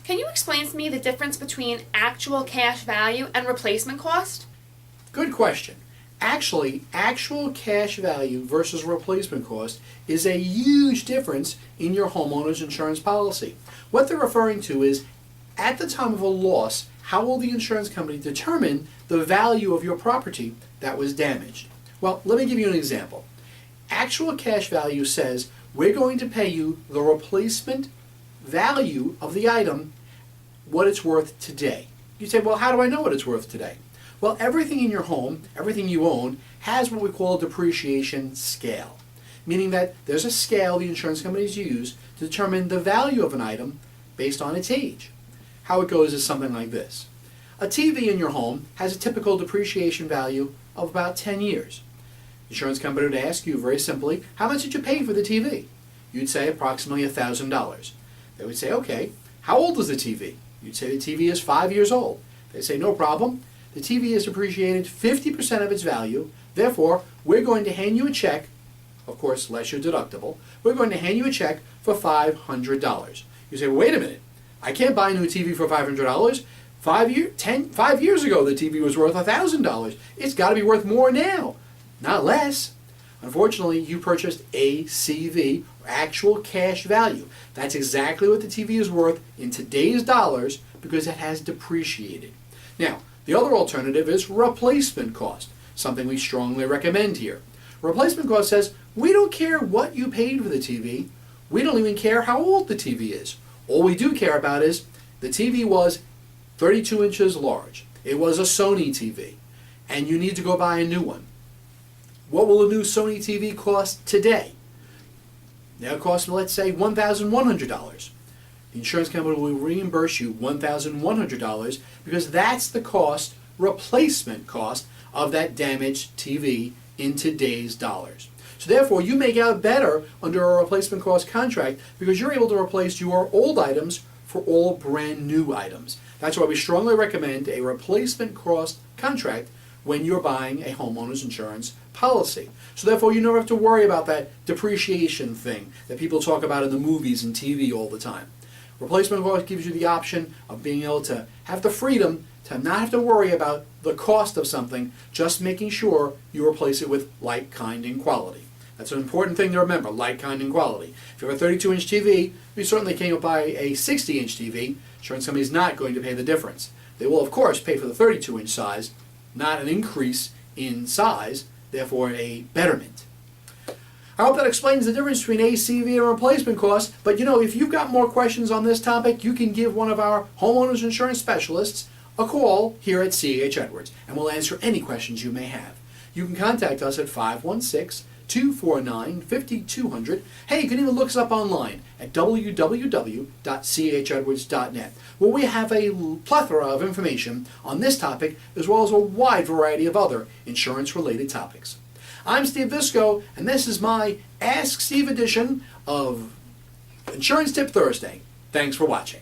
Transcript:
Can you explain to me the difference between actual cash value and replacement cost? Good question. Actually, actual cash value versus replacement cost is a huge difference in your homeowner's insurance policy. What they're referring to is, at the time of a loss, how will the insurance company determine the value of your property that was damaged? Well, let me give you an example. Actual cash value says we're going to pay you the replacement value of the item, what it's worth today. You say, well, how do I know what it's worth today? Well, everything in your home, everything you own, has what we call a depreciation scale, meaning that there's a scale the insurance companies use to determine the value of an item based on its age. How it goes is something like this. A TV in your home has a typical depreciation value of about 10 years. The insurance company would ask you very simply, how much did you pay for the TV? You'd say approximately $1,000. They would say, okay, how old is the TV? You'd say the TV is 5 years old. They say, no problem. The TV has depreciated 50% of its value. Therefore, we're going to hand you a check, of course, less your deductible. We're going to hand you a check for $500. You say, well, wait a minute. I can't buy a new TV for $500. 5 years ago, the TV was worth $1,000. It's got to be worth more now, not less. Unfortunately, you purchased ACV, or actual cash value. That's exactly what the TV is worth in today's dollars because it has depreciated. Now, the other alternative is replacement cost, something we strongly recommend here. Replacement cost says, we don't care what you paid for the TV. We don't even care how old the TV is. All we do care about is the TV was 32 inches large. It was a Sony TV, and you need to go buy a new one. What will a new Sony TV cost today? Now it costs, let's say, $1,100. The insurance company will reimburse you $1,100 because that's the cost, replacement cost, of that damaged TV in today's dollars. So therefore, you make out better under a replacement cost contract because you're able to replace your old items for all brand new items. That's why we strongly recommend a replacement cost contract when you're buying a homeowner's insurance policy. So therefore, you never have to worry about that depreciation thing that people talk about in the movies and TV all the time. Replacement cost gives you the option of being able to have the freedom to not have to worry about the cost of something, just making sure you replace it with like, kind, and quality. That's an important thing to remember, like, kind, and quality. If you have a 32-inch TV, you certainly can't buy a 60-inch TV. Insurance company is not going to pay the difference. They will, of course, pay for the 32-inch size, not an increase in size, therefore a betterment. I hope that explains the difference between ACV and replacement cost, but if you've got more questions on this topic, you can give one of our homeowners insurance specialists a call here at C.H. Edwards, and we'll answer any questions you may have. You can contact us at 516-249-5200. Hey, you can even look us up online at www.chedwards.net, where we have a plethora of information on this topic as well as a wide variety of other insurance-related topics. I'm Steve Visco, and this is my Ask Steve edition of Insurance Tip Thursday. Thanks for watching.